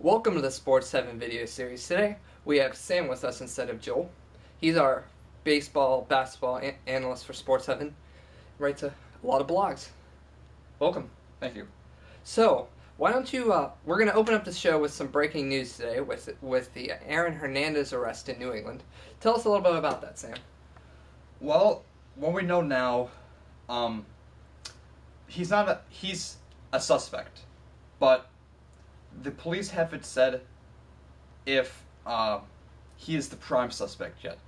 Welcome to the Sports 7 video series. Today we have Sam with us instead of Joel. He's our basketball analyst for Sports 7. Writes a lot of blogs. Welcome. Thank you. So, why don't you, we're going to open up the show with some breaking news today with the Aaron Hernandez arrest in New England. Tell us a little bit about that, Sam. Well, what we know now, he's a suspect, but the police haven't said if he is the prime suspect yet.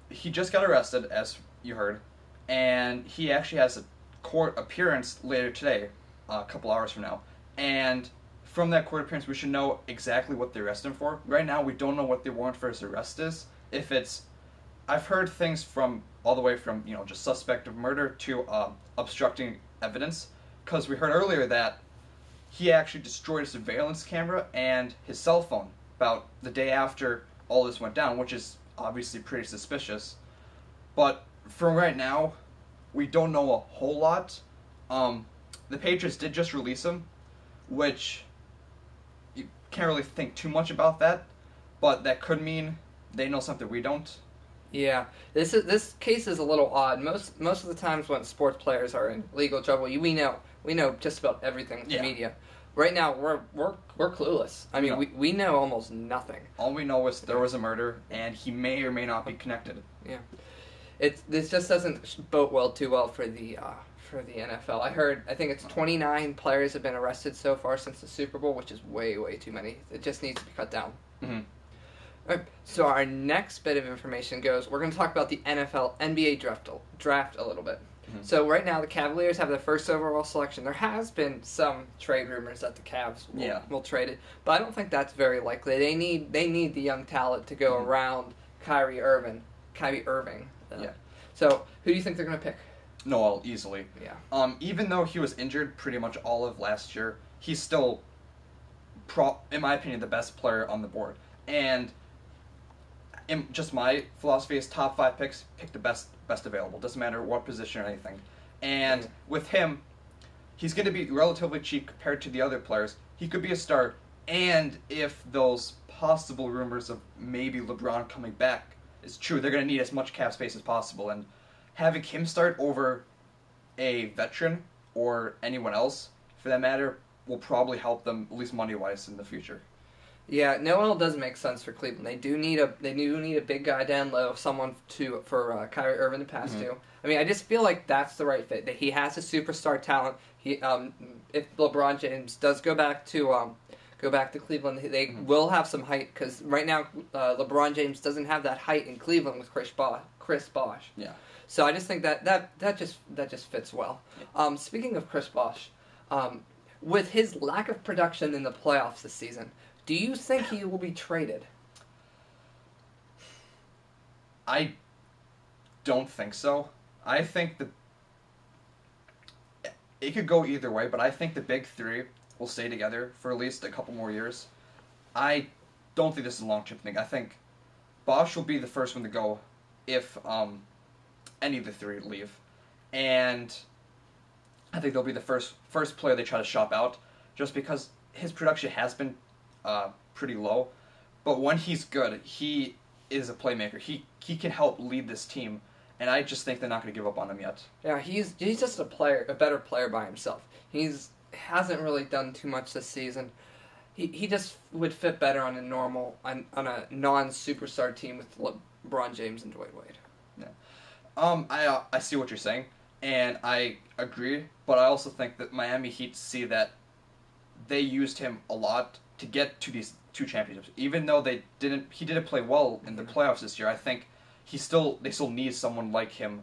He just got arrested, as you heard, and he actually has a court appearance later today, a couple hours from now. And from that court appearance, we should know exactly what they arrested him for. Right now, we don't know what the warrant for his arrest is. If it's, I've heard things from all the way from just suspect of murder to obstructing evidence, because we heard earlier that he actually destroyed a surveillance camera and his cell phone about the day after all this went down, which is obviously pretty suspicious. But for right now, we don't know a whole lot. The Patriots did just release him, which you can't really think too much about that, but that could mean they know something we don't. Yeah, this case is a little odd. Most of the times when sports players are in legal trouble, we know just about everything from media. Right now, we're clueless. I mean, we know almost nothing. All we know is there was a murder, and he may or may not be connected. Yeah, this just doesn't bode too well for the NFL. I think it's 29 players have been arrested so far since the Super Bowl, which is way too many. It just needs to be cut down. Mm-hmm. All right, so our next bit of information we're going to talk about the NBA draft a little bit. Mm-hmm. So right now the Cavaliers have the first overall selection. There has been some trade rumors that the Cavs will trade it, but I don't think that's very likely. They need the young talent to go around Kyrie Irving. Yeah. So who do you think they're going to pick? Noel, easily. Yeah. Even though he was injured pretty much all of last year, he's still, in my opinion, the best player on the board. And just my philosophy is top 5 picks, pick the best available. Doesn't matter what position or anything. And with him, he's going to be relatively cheap compared to the other players. He could be a star. And if those possible rumors of maybe LeBron coming back is true, they're going to need as much cap space as possible. And having him start over a veteran or anyone else, for that matter, will probably help them, at least money-wise, in the future. Yeah, Noel does make sense for Cleveland. They do need a big guy down low, someone for Kyrie Irving to pass to. I mean, I just feel like that's the right fit. That he has a superstar talent. If LeBron James does go back to Cleveland, they will have some height, because right now LeBron James doesn't have that height in Cleveland with Chris Bosh. Yeah. So I just think that just fits well. Yeah. Speaking of Chris Bosh, with his lack of production in the playoffs this season, do you think he will be traded? I don't think so. I think it could go either way, but I think the big three will stay together for at least a couple more years. I don't think this is a long-term thing. I think Bosh will be the first one to go if any of the three leave. And I think they'll be the first player they try to shop out, just because his production has been pretty low, but when he's good, he is a playmaker. He can help lead this team, and I just think they're not going to give up on him yet. Yeah, he's just a better player by himself. Hasn't really done too much this season. He just would fit better on a non-superstar team with LeBron James and Dwayne Wade. Yeah. I see what you're saying, and I agree, but I also think that Miami Heat see that they used him a lot to get to these 2 championships. Even though he didn't play well in the playoffs this year, I think they still need someone like him,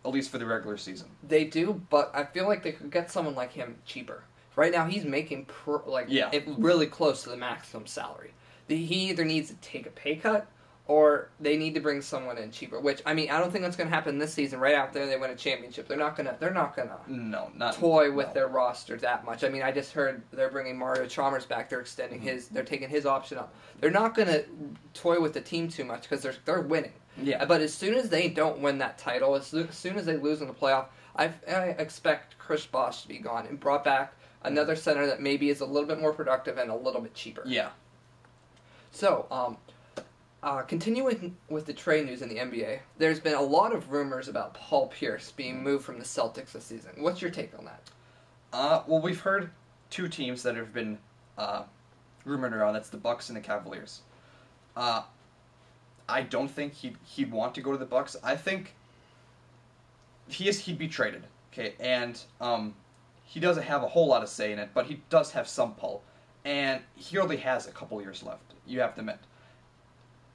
at least for the regular season. They do, but I feel like they could get someone like him cheaper. Right now, he's making really close to the maximum salary. He either needs to take a pay cut, or they need to bring someone in cheaper. Which, I mean, I don't think that's going to happen this season. Right after they win a championship, they're not gonna toy with their roster that much. I mean, I just heard they're bringing Mario Chalmers back. They're extending they're taking his option up. They're not going to toy with the team too much, because they're winning. Yeah. But as soon as they don't win that title, as soon as they lose in the playoff, I expect Chris Bosh to be gone and brought back Another center that maybe is a little bit more productive and a little bit cheaper. Yeah. So, continuing with the trade news in the NBA, there's been a lot of rumors about Paul Pierce being moved from the Celtics this season. What's your take on that? Well, we've heard two teams that have been rumored around. That's the Bucks and the Cavaliers. I don't think he'd want to go to the Bucks. I think he'd be traded. Okay, and he doesn't have a whole lot of say in it, but he does have some pull, and he only has a couple years left. You have to admit,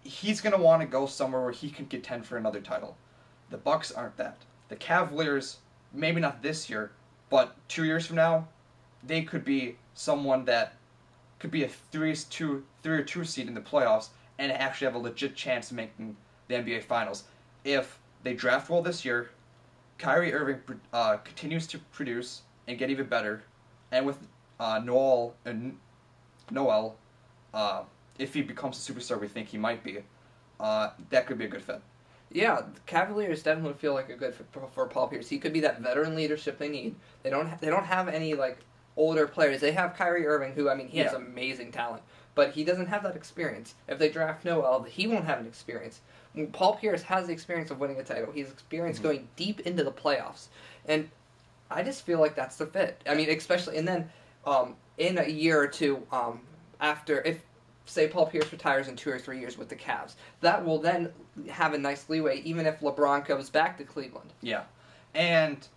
he's gonna want to go somewhere where he can contend for another title. The Bucks aren't that. The Cavaliers, maybe not this year, but 2 years from now, they could be someone that could be a 3 or 2 seed in the playoffs and actually have a legit chance of making the NBA Finals. If they draft well this year, Kyrie Irving continues to produce and get even better, and with Noel, if he becomes the superstar we think he might be, that could be a good fit. Yeah, the Cavaliers definitely feel like a good fit for Paul Pierce. He could be that veteran leadership they need. They don't have any like older players. They have Kyrie Irving, who he has amazing talent, but he doesn't have that experience. If they draft Noel, he won't have an experience. Paul Pierce has the experience of winning a title. He's experienced going deep into the playoffs, and I just feel like that's the fit. I mean, especially and then in a year or two after, if say Paul Pierce retires in 2 or 3 years with the Cavs, that will then have a nice leeway, even if LeBron goes back to Cleveland. Yeah, and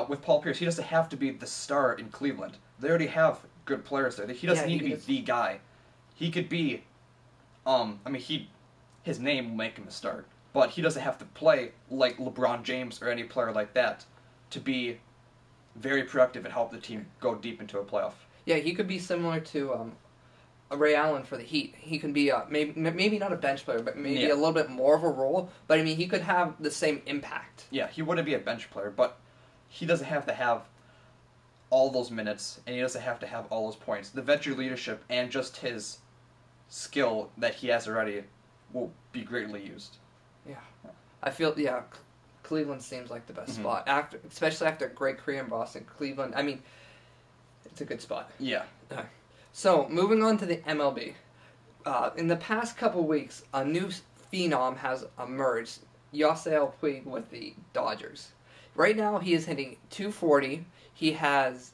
with Paul Pierce, he doesn't have to be the star in Cleveland. They already have good players there. He doesn't need to be the guy. He could be, his name will make him a star, but he doesn't have to play like LeBron James or any player like that to be very productive and help the team go deep into a playoff. Yeah, he could be similar to Ray Allen for the Heat. He can be maybe not a bench player, but maybe a little bit more of a role. But he could have the same impact. Yeah, he wouldn't be a bench player, but he doesn't have to have all those minutes, and he doesn't have to have all those points. The veteran leadership and just his skill that he has already will be greatly used. Yeah. I feel, Cleveland seems like the best spot, especially after a great career in Boston. Cleveland, it's a good spot. Yeah. So, moving on to the MLB. In the past couple weeks, a new phenom has emerged, Yasiel Puig with the Dodgers. Right now, he is hitting .240. He has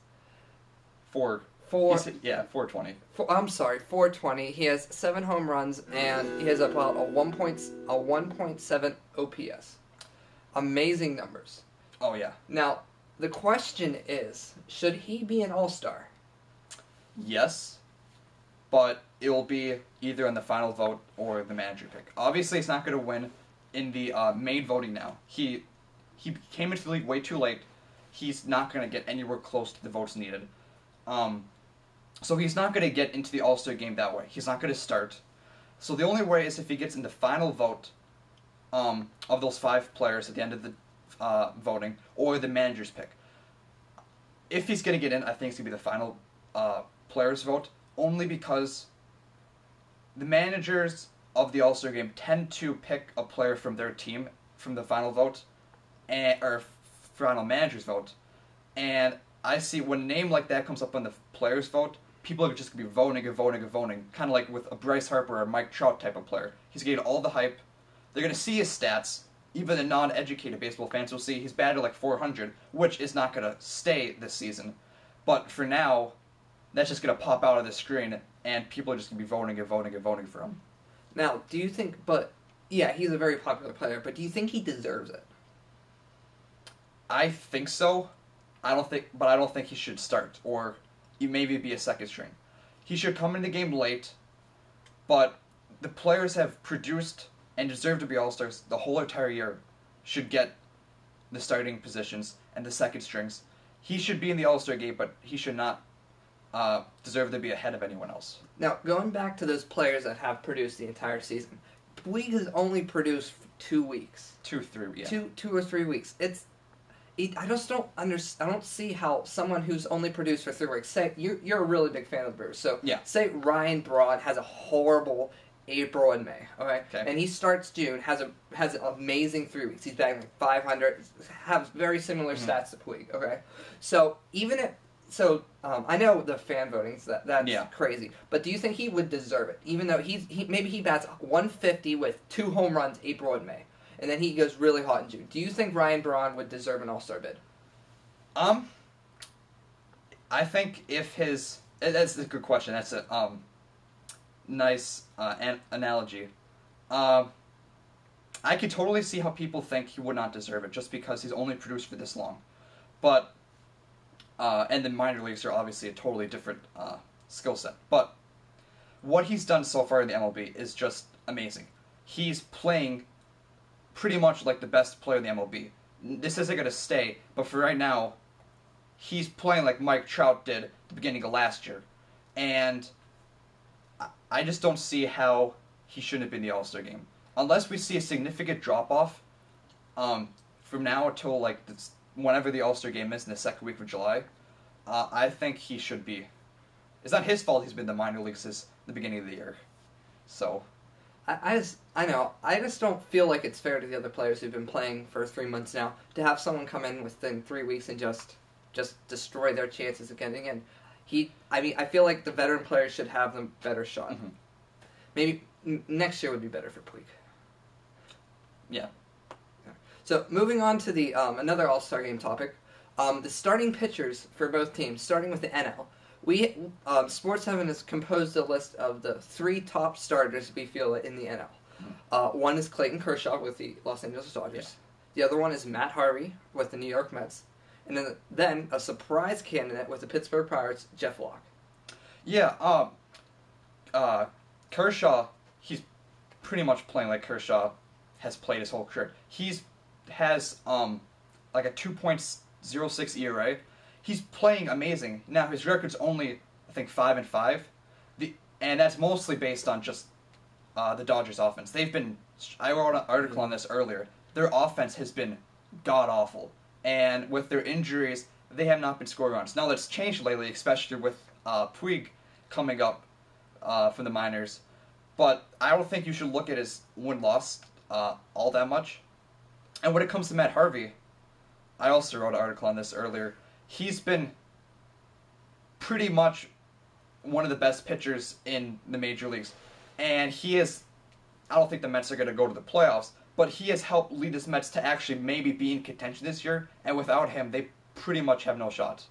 420. 420. He has 7 home runs, and he has about a 1.7 OPS. Amazing numbers. Oh, yeah. Now, the question is, should he be an all-star? Yes, but it will be either in the final vote or the manager pick. Obviously, he's not going to win in the main voting now. He came into the league way too late. He's not going to get anywhere close to the votes needed. So he's not going to get into the All-Star game that way. He's not going to start. So the only way is if he gets in the final vote of those 5 players at the end of the voting, or the manager's pick. If he's going to get in, I think it's going to be the final players vote, only because the managers of the All-Star game tend to pick a player from their team from the final vote, or final manager's vote, and I see when a name like that comes up on the players vote, people are just going to be voting and voting and voting, kind of like with a Bryce Harper or Mike Trout type of player. He's getting all the hype. They're going to see his stats. Even the non-educated baseball fans will see he's batted like .400, which is not going to stay this season. But for now, that's just going to pop out of the screen, and people are just going to be voting and voting and voting for him. Now, do you think, he's a very popular player, but do you think he deserves it? I think so. I don't think he should start, or maybe be a second string. He should come in the game late, but the players have produced and deserve to be All-Stars the whole entire year should get the starting positions and the second strings. He should be in the All-Star game, but he should not deserve to be ahead of anyone else. Now, going back to those players that have produced the entire season, Puig has only produced for 2 weeks. 2 or 3, yeah. 2 or 3 weeks. I just don't understand. I don't see how someone who's only produced for 3 weeks. Say you're a really big fan of the Brewers, so say Ryan Braun has a horrible April and May, okay? And he starts June, has an amazing 3 weeks. He's batting like .500, has very similar stats to Puig, okay? So even if I know the fan votings that's Yeah. crazy, but do you think he would deserve it? Even though maybe he bats 150 with 2 home runs April and May, and then he goes really hot in June. Do you think Ryan Braun would deserve an All-Star bid? I think that's a good question. That's a nice analogy. I could totally see how people think he would not deserve it just because he's only produced for this long, but. And the minor leagues are obviously a totally different skill set. But what he's done so far in the MLB is just amazing. He's playing pretty much like the best player in the MLB. This isn't going to stay, but for right now, he's playing like Mike Trout did at the beginning of last year. And I just don't see how he shouldn't have been the All-Star game. Unless we see a significant drop-off from now until like whenever the All-Star game is in the second week of July, I think he should be. It's not his fault he's been in the minor leagues since the beginning of the year. So, I just don't feel like it's fair to the other players who've been playing for 3 months now to have someone come in within 3 weeks and just destroy their chances of getting in. I feel like the veteran players should have the better shot. Mm-hmm. Maybe next year would be better for Puig. Yeah. So moving on to the another All-Star game topic, the starting pitchers for both teams, starting with the NL. We Sports Heaven has composed a list of the 3 top starters we feel in the NL. One is Clayton Kershaw with the Los Angeles Dodgers. Yeah. The other one is Matt Harvey with the New York Mets, and then a surprise candidate with the Pittsburgh Pirates, Jeff Locke. Yeah. Kershaw, he's pretty much playing like Kershaw has played his whole career. Has like a 2.06 ERA. He's playing amazing. Now his record's only I think 5-5, and that's mostly based on just the Dodgers offense. I wrote an article on this earlier. Their offense has been god awful, and with their injuries, they have not been scoring runs. Now that's changed lately, especially with Puig coming up from the minors. But I don't think you should look at his win-loss all that much. And when it comes to Matt Harvey, I also wrote an article on this earlier. He's been pretty much one of the best pitchers in the major leagues. And I don't think the Mets are going to go to the playoffs, but he has helped lead his Mets to actually maybe be in contention this year. And without him, they pretty much have no shot.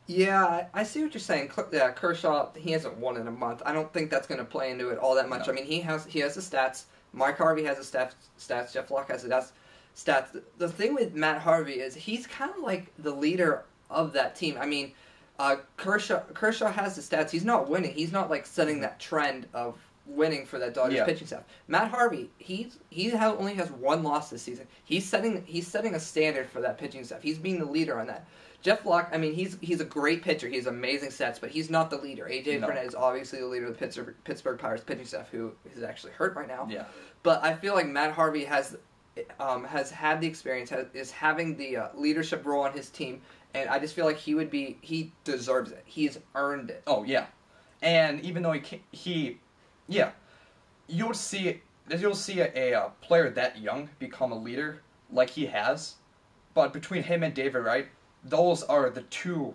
Yeah, I see what you're saying. Yeah, Kershaw, he hasn't won in a month. I don't think that's going to play into it all that much. No. I mean, he has the stats. Mike Harvey has the stats. Jeff Locke has the stats. The thing with Matt Harvey is he's kind of like the leader of that team. I mean, Kershaw has the stats. He's not winning. He's not like setting that trend of winning for that Dodgers pitching staff. Matt Harvey, he only has 1 loss this season. He's setting a standard for that pitching staff. He's being the leader on that. Jeff Locke, I mean, he's a great pitcher. He has amazing stats, but he's not the leader. A.J. Burnett is obviously the leader of the Pittsburgh Pirates pitching staff, who is actually hurt right now. Yeah. But I feel like Matt Harvey has had the experience, is having the leadership role on his team, and I just feel like he deserves it. He's earned it. Oh yeah, and even though you'll see a player that young become a leader like he has, but between him and David Wright, those are the two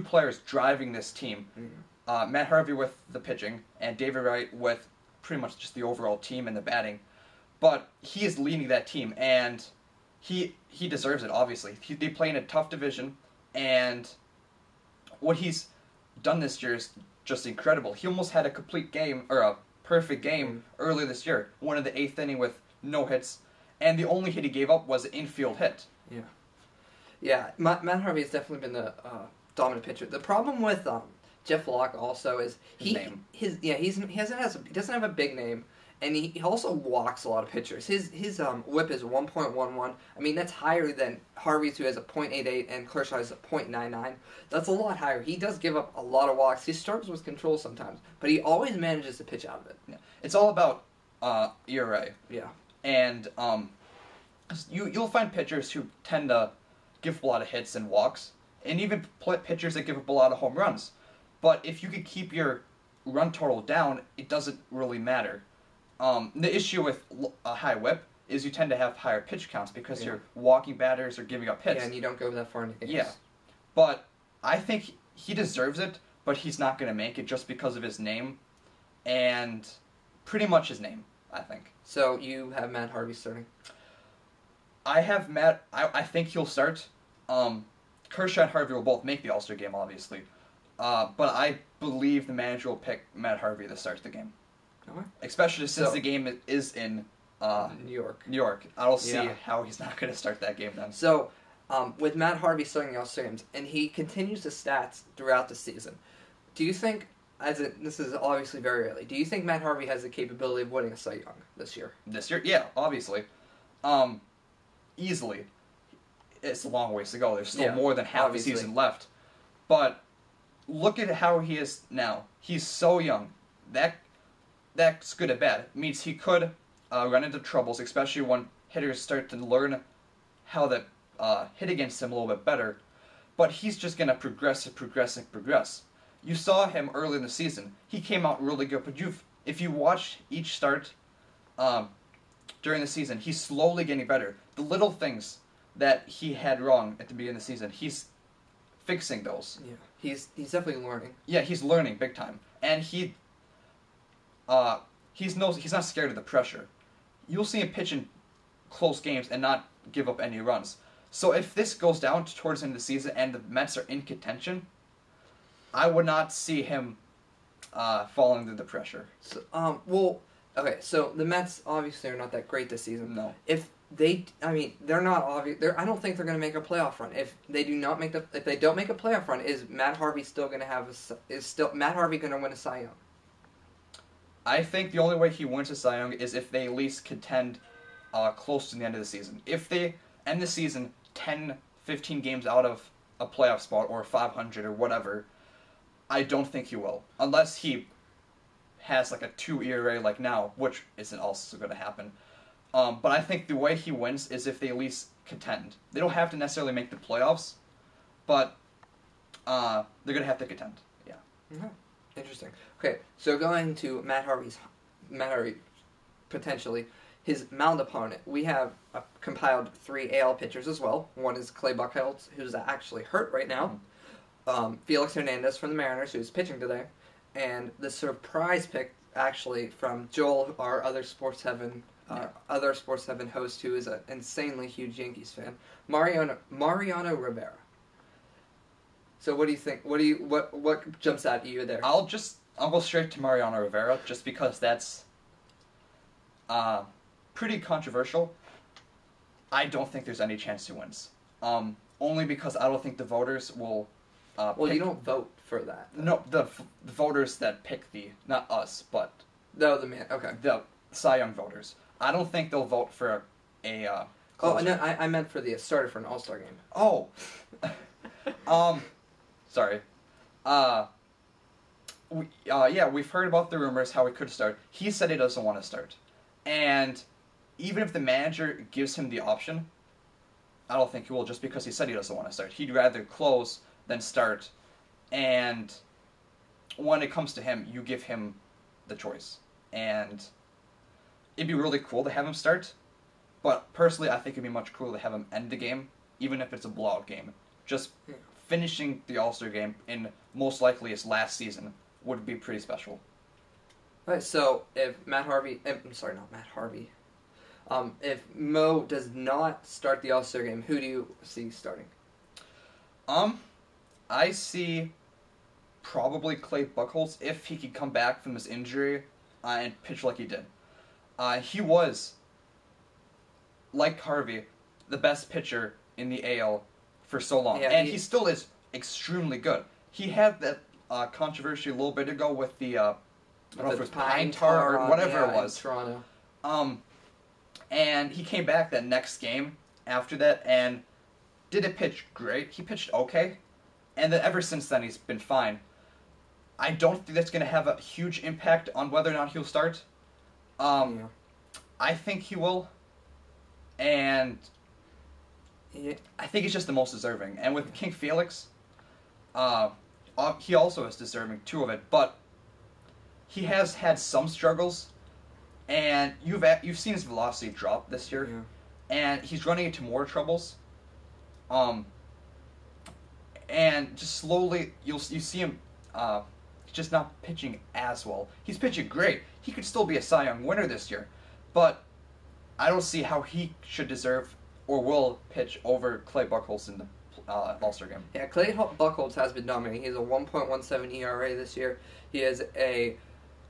players driving this team. Mm-hmm. Matt Harvey with the pitching and David Wright with pretty much just the overall team and the batting. But he is leading that team, and he deserves it, obviously. They play in a tough division, and what he's done this year is just incredible. He almost had a complete game, or a perfect game, earlier this year. One in the 8th inning with no hits, and the only hit he gave up was an infield hit. Yeah. Yeah, Matt Harvey has definitely been the dominant pitcher. The problem with Jeff Locke also is he doesn't have a big name, and he also walks a lot of pitchers. His WHIP is 1.11. I mean, that's higher than Harvey's, who has a .88, and Kershaw has a .99. That's a lot higher. He does give up a lot of walks. He struggles with control sometimes, but he always manages to pitch out of it. Yeah. It's all about ERA. Yeah. And you'll find pitchers who tend to give up a lot of hits and walks, and even pitchers that give up a lot of home runs. But if you could keep your run total down, it doesn't really matter. The issue with a high whip is you tend to have higher pitch counts because you're walking batters or giving up hits. Yeah, and you don't go that far in the games. Yeah. But I think he deserves it, but he's not going to make it just because of his name, and pretty much his name, I think. So you have Matt Harvey starting? I have Matt. I think he'll start. Kershaw and Harvey will both make the All-Star game, obviously. But I believe the manager will pick Matt Harvey to start the game. Okay. Especially since the game is in New York. New York. I don't see how he's not going to start that game then. So, with Matt Harvey starting the All-Star games, and he continues the stats throughout the season, do you think, this is obviously very early, do you think Matt Harvey has the capability of winning a Cy Young this year? This year? Yeah, obviously. Easily. It's a long ways to go. There's still more than half the season left. But look at how he is now. He's so young. That's good at bad. It means he could run into troubles, especially when hitters start to learn how to hit against him a little bit better. But he's just going to progress. You saw him early in the season. He came out really good, but if you watch each start during the season, he's slowly getting better. The little things that he had wrong at the beginning of the season, he's fixing those. Yeah, he's definitely learning. Yeah, he's learning big time, and he's not scared of the pressure. You'll see him pitch in close games and not give up any runs. So if this goes down towards the end of the season and the Mets are in contention, I would not see him falling under the pressure. So, okay, so the Mets obviously are not that great this season. No. They're not obvious. I don't think they're going to make a playoff run. If they don't make a playoff run, is Matt Harvey still going to Matt Harvey going to win a Cy Young? I think the only way he wins a Cy Young is if they at least contend close to the end of the season. If they end the season 10, 15 games out of a playoff spot or 500 or whatever, I don't think he will. Unless he has like a 2 ERA like now, which isn't also going to happen. But I think the way he wins is if they at least contend. They don't have to necessarily make the playoffs, but they're going to have to contend. Yeah. Mm-hmm. Interesting. Okay, so going to Matt Harvey, potentially, his mound opponent, we have compiled 3 AL pitchers as well. One is Clay Buchholz, who's actually hurt right now. Felix Hernandez from the Mariners, who's pitching today. And the surprise pick, actually, from Joel, our other Sports Heaven host, who is an insanely huge Yankees fan, Mariano Rivera. So what do you think? What jumps out at you there? I'll go straight to Mariano Rivera just because that's pretty controversial. I don't think there's any chance he wins. Only because I don't think the voters will. You don't vote for that. Though. No, the voters that pick not us, but the Cy Young voters. I don't think they'll vote for a no, I meant for the starter for an All-Star game. Oh. Sorry. We've heard about the rumors how he could start. He said he doesn't want to start. And even if the manager gives him the option, I don't think he will just because he said he doesn't want to start. He'd rather close than start. And when it comes to him, you give him the choice. And it'd be really cool to have him start. But personally, I think it'd be much cooler to have him end the game, even if it's a blowout game. Just finishing the All-Star game in most likely his last season would be pretty special. Alright, so if if Mo does not start the All-Star game, who do you see starting? I see probably Clay Buchholz if he could come back from his injury and pitch like he did. He was, like Harvey, the best pitcher in the AL for so long. Yeah, and he still is extremely good. He had that controversy a little bit ago with the, I don't know if it was pine tar or whatever it was. In Toronto. And he came back that next game after that and didn't pitch great. He pitched okay. And then ever since then, he's been fine. I don't think that's going to have a huge impact on whether or not he'll start. I think he will. And I think he's just the most deserving. And with King Felix, he also is deserving too of it. But he has had some struggles. And you've seen his velocity drop this year. Yeah. And he's running into more troubles. And and just slowly you see him just not pitching as well. He's pitching great. He could still be a Cy Young winner this year, but I don't see how he should deserve or will pitch over Clay Buchholz in the All-Star game. Yeah, Clay Buchholz has been dominating. He has a 1.17 ERA this year. He has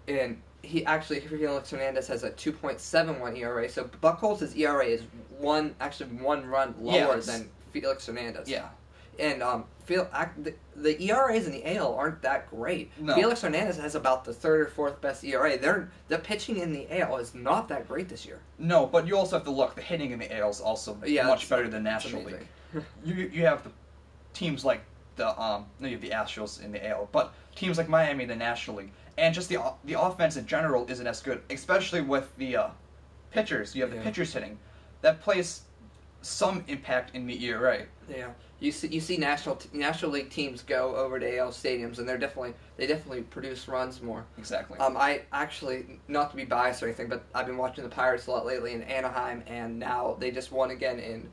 Felix Hernandez has a 2.71 ERA. So Buchholz's ERA is one run lower than Felix Hernandez. Yeah. And the ERAs in the AL aren't that great. No. Felix Hernandez has about the third or fourth best ERA. The pitching in the AL is not that great this year. No, but you also have to look. The hitting in the AL is also much better than National League. You have the teams like you have the Astros in the AL, but teams like Miami in the National League, and just the offense in general isn't as good, especially with the pitchers. You have the pitchers hitting. That plays some impact in the ERA. Yeah. You see National League teams go over to AL stadiums, and they definitely produce runs more. Exactly. I actually, not to be biased or anything, but I've been watching the Pirates a lot lately in Anaheim, and now they just won again in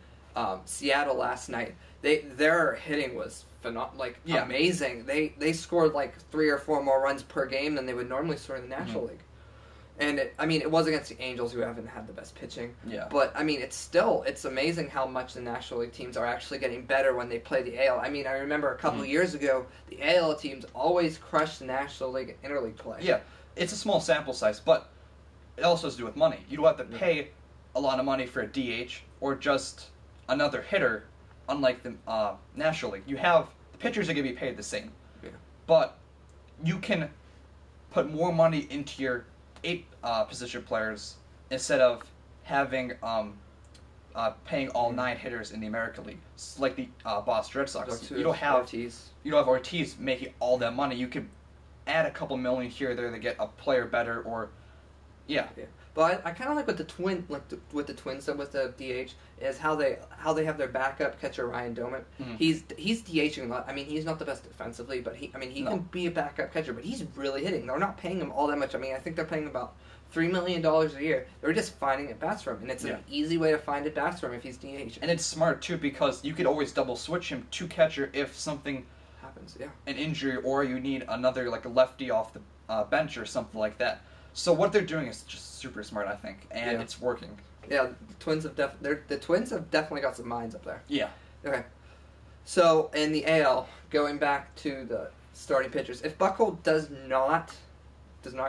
Seattle last night. Their hitting was amazing. They scored like 3 or 4 more runs per game than they would normally score in the National League. And it was against the Angels, who haven't had the best pitching. Yeah. But it's amazing how much the National League teams are actually getting better when they play the AL. I remember a couple of years ago, the AL teams always crushed the National League and interleague play. Yeah, it's a small sample size, but it also has to do with money. You don't have to pay a lot of money for a DH or just another hitter, unlike the National League. The pitchers are going to be paid the same, but you can put more money into your 8 position players instead of having paying all 9 hitters in the American League, like the Boston Red Sox. You don't have Ortiz making all that money. You could add a couple million here or there to get a player better, or But I kind of like what the Twins did with the DH is how they have their backup catcher Ryan Doumit. Mm-hmm. He's DHing a lot. He's not the best defensively, but he can be a backup catcher. But he's really hitting. They're not paying him all that much. I think they're paying about $3 million a year. They're just finding at bats for him, and it's an easy way to find at bats for him if he's DH. And it's smart too, because you could always double switch him to catcher if something happens. An injury, or you need another like a lefty off the bench or something like that. So what they're doing is just super smart, I think, and it's working. Yeah, the Twins have definitely got some minds up there. Yeah. Okay. So in the AL, going back to the starting pitchers, if Buchholz does not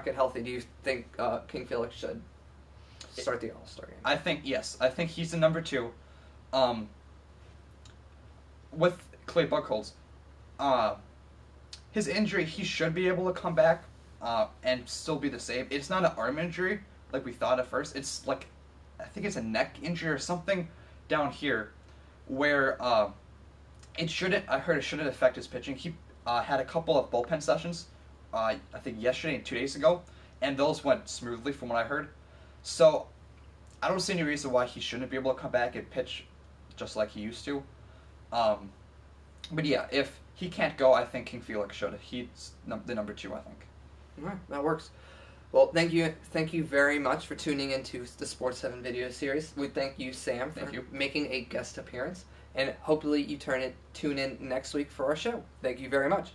get healthy, do you think King Felix should start the All-Star game? I think yes. I think he's the number 2. With Clay Buchholz, his injury, he should be able to come back and still be the same. It's not an arm injury like we thought at first. It's like, I think it's a neck injury or something down here, where I heard it shouldn't affect his pitching. He had a couple of bullpen sessions, I think yesterday and 2 days ago, and those went smoothly from what I heard. So I don't see any reason why he shouldn't be able to come back and pitch just like he used to. But yeah, if he can't go, I think King Felix should. He's the number 2, I think. All right, that works. Well, thank you very much for tuning into the Sports 7 video series. We thank you, Sam, for making a guest appearance, and hopefully you tune in next week for our show. Thank you very much.